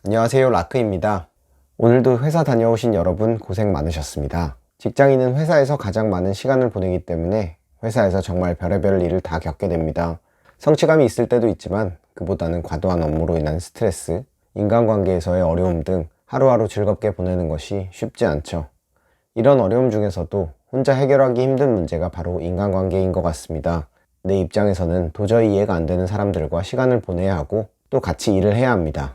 안녕하세요, 라크입니다. 오늘도 회사 다녀오신 여러분 고생 많으셨습니다. 직장인은 회사에서 가장 많은 시간을 보내기 때문에 회사에서 정말 별의별 일을 다 겪게 됩니다. 성취감이 있을 때도 있지만 그보다는 과도한 업무로 인한 스트레스, 인간관계에서의 어려움 등 하루하루 즐겁게 보내는 것이 쉽지 않죠. 이런 어려움 중에서도 혼자 해결하기 힘든 문제가 바로 인간관계인 것 같습니다. 내 입장에서는 도저히 이해가 안 되는 사람들과 시간을 보내야 하고 또 같이 일을 해야 합니다.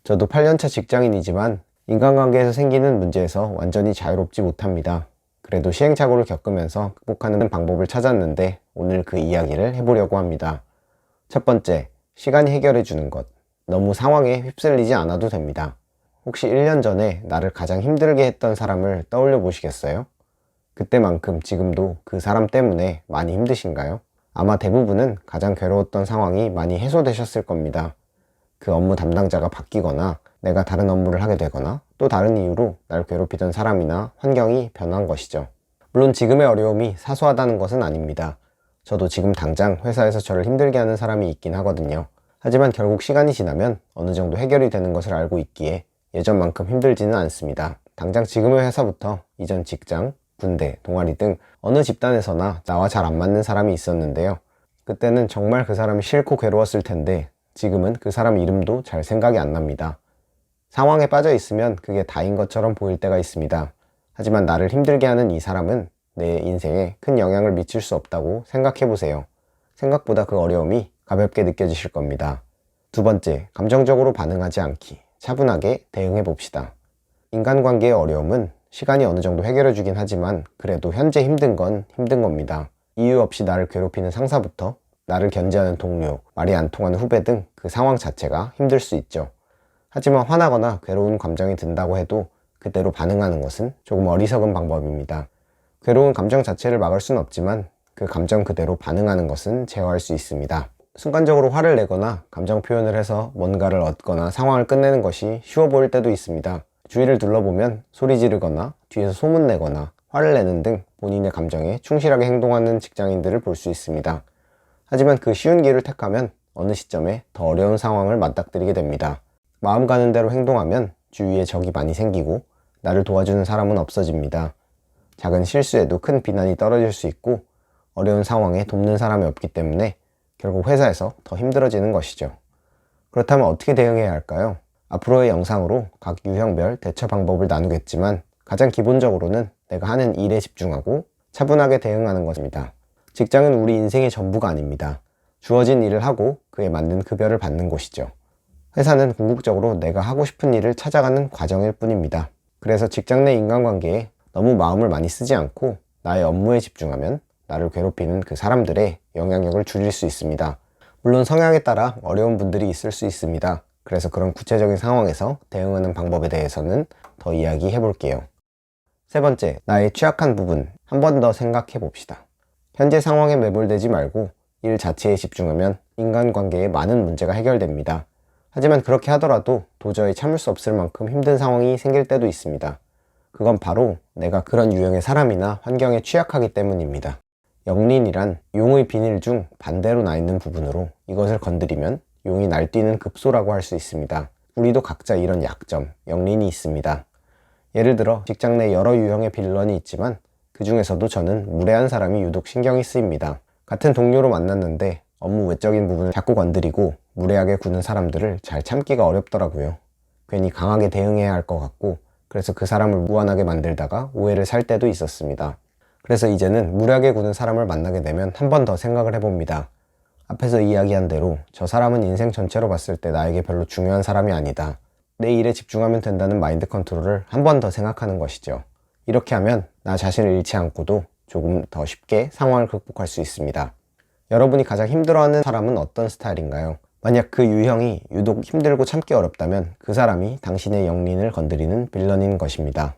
저도 8년차 직장인이지만 인간관계에서 생기는 문제에서 완전히 자유롭지 못합니다. 그래도 시행착오를 겪으면서 극복하는 방법을 찾았는데 오늘 그 이야기를 해보려고 합니다. 첫 번째, 시간이 해결해 주는 것. 너무 상황에 휩쓸리지 않아도 됩니다. 혹시 1년 전에 나를 가장 힘들게 했던 사람을 떠올려 보시겠어요? 그때만큼 지금도 그 사람 때문에 많이 힘드신가요? 아마 대부분은 가장 괴로웠던 상황이 많이 해소되셨을 겁니다. 그 업무 담당자가 바뀌거나 내가 다른 업무를 하게 되거나 또 다른 이유로 날 괴롭히던 사람이나 환경이 변한 것이죠. 물론 지금의 어려움이 사소하다는 것은 아닙니다. 저도 지금 당장 회사에서 저를 힘들게 하는 사람이 있긴 하거든요. 하지만 결국 시간이 지나면 어느 정도 해결이 되는 것을 알고 있기에 예전만큼 힘들지는 않습니다. 당장 지금의 회사부터 이전 직장, 군대, 동아리 등 어느 집단에서나 나와 잘 안 맞는 사람이 있었는데요. 그때는 정말 그 사람이 싫고 괴로웠을 텐데 지금은 그 사람 이름도 잘 생각이 안 납니다. 상황에 빠져 있으면 그게 다인 것처럼 보일 때가 있습니다. 하지만 나를 힘들게 하는 이 사람은 내 인생에 큰 영향을 미칠 수 없다고 생각해 보세요. 생각보다 그 어려움이 가볍게 느껴지실 겁니다. 두 번째, 감정적으로 반응하지 않기. 차분하게 대응해 봅시다. 인간관계의 어려움은 시간이 어느 정도 해결해 주긴 하지만 그래도 현재 힘든 건 힘든 겁니다. 이유 없이 나를 괴롭히는 상사부터 나를 견제하는 동료, 말이 안 통하는 후배 등 그 상황 자체가 힘들 수 있죠. 하지만 화나거나 괴로운 감정이 든다고 해도 그대로 반응하는 것은 조금 어리석은 방법입니다. 괴로운 감정 자체를 막을 수는 없지만 그 감정 그대로 반응하는 것은 제어할 수 있습니다. 순간적으로 화를 내거나 감정 표현을 해서 뭔가를 얻거나 상황을 끝내는 것이 쉬워 보일 때도 있습니다. 주위를 둘러보면 소리 지르거나 뒤에서 소문내거나 화를 내는 등 본인의 감정에 충실하게 행동하는 직장인들을 볼 수 있습니다. 하지만 그 쉬운 길을 택하면 어느 시점에 더 어려운 상황을 맞닥뜨리게 됩니다. 마음 가는 대로 행동하면 주위에 적이 많이 생기고 나를 도와주는 사람은 없어집니다. 작은 실수에도 큰 비난이 떨어질 수 있고 어려운 상황에 돕는 사람이 없기 때문에 결국 회사에서 더 힘들어지는 것이죠. 그렇다면 어떻게 대응해야 할까요? 앞으로의 영상으로 각 유형별 대처 방법을 나누겠지만 가장 기본적으로는 내가 하는 일에 집중하고 차분하게 대응하는 것입니다. 직장은 우리 인생의 전부가 아닙니다. 주어진 일을 하고 그에 맞는 급여를 받는 곳이죠. 회사는 궁극적으로 내가 하고 싶은 일을 찾아가는 과정일 뿐입니다. 그래서 직장 내 인간관계에 너무 마음을 많이 쓰지 않고 나의 업무에 집중하면 나를 괴롭히는 그 사람들의 영향력을 줄일 수 있습니다. 물론 성향에 따라 어려운 분들이 있을 수 있습니다. 그래서 그런 구체적인 상황에서 대응하는 방법에 대해서는 더 이야기해 볼게요. 세 번째, 나의 취약한 부분 한 번 더 생각해 봅시다. 현재 상황에 매몰되지 말고 일 자체에 집중하면 인간관계에 많은 문제가 해결됩니다. 하지만 그렇게 하더라도 도저히 참을 수 없을 만큼 힘든 상황이 생길 때도 있습니다. 그건 바로 내가 그런 유형의 사람이나 환경에 취약하기 때문입니다. 영린이란 용의 비닐 중 반대로 나 있는 부분으로 이것을 건드리면 용이 날뛰는 급소라고 할 수 있습니다. 우리도 각자 이런 약점, 영린이 있습니다. 예를 들어 직장 내 여러 유형의 빌런이 있지만 그 중에서도 저는 무례한 사람이 유독 신경이 쓰입니다. 같은 동료로 만났는데 업무 외적인 부분을 자꾸 건드리고 무례하게 구는 사람들을 잘 참기가 어렵더라고요. 괜히 강하게 대응해야 할 것 같고 그래서 그 사람을 무안하게 만들다가 오해를 살 때도 있었습니다. 그래서 이제는 무례하게 구는 사람을 만나게 되면 한 번 더 생각을 해봅니다. 앞에서 이야기한 대로 저 사람은 인생 전체로 봤을 때 나에게 별로 중요한 사람이 아니다. 내 일에 집중하면 된다는 마인드 컨트롤을 한 번 더 생각하는 것이죠. 이렇게 하면 나 자신을 잃지 않고도 조금 더 쉽게 상황을 극복할 수 있습니다. 여러분이 가장 힘들어하는 사람은 어떤 스타일인가요? 만약 그 유형이 유독 힘들고 참기 어렵다면 그 사람이 당신의 영린을 건드리는 빌런인 것입니다.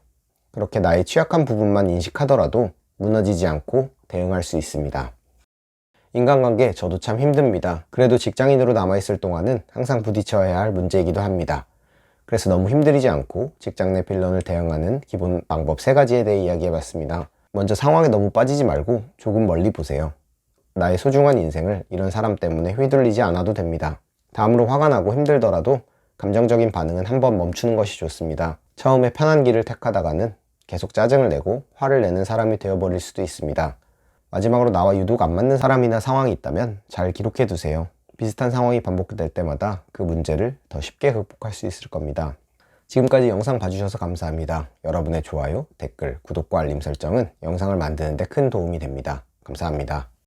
그렇게 나의 취약한 부분만 인식하더라도 무너지지 않고 대응할 수 있습니다. 인간관계 저도 참 힘듭니다. 그래도 직장인으로 남아있을 동안은 항상 부딪혀야 할 문제이기도 합니다. 그래서 너무 힘들이지 않고 직장 내 빌런을 대응하는 기본 방법 3가지에 대해 이야기해봤습니다. 먼저 상황에 너무 빠지지 말고 조금 멀리 보세요. 나의 소중한 인생을 이런 사람 때문에 휘둘리지 않아도 됩니다. 다음으로 화가 나고 힘들더라도 감정적인 반응은 한번 멈추는 것이 좋습니다. 처음에 편한 길을 택하다가는 계속 짜증을 내고 화를 내는 사람이 되어버릴 수도 있습니다. 마지막으로 나와 유독 안 맞는 사람이나 상황이 있다면 잘 기록해 두세요. 비슷한 상황이 반복될 때마다 그 문제를 더 쉽게 극복할 수 있을 겁니다. 지금까지 영상 봐주셔서 감사합니다. 여러분의 좋아요, 댓글, 구독과 알림 설정은 영상을 만드는 데 큰 도움이 됩니다. 감사합니다.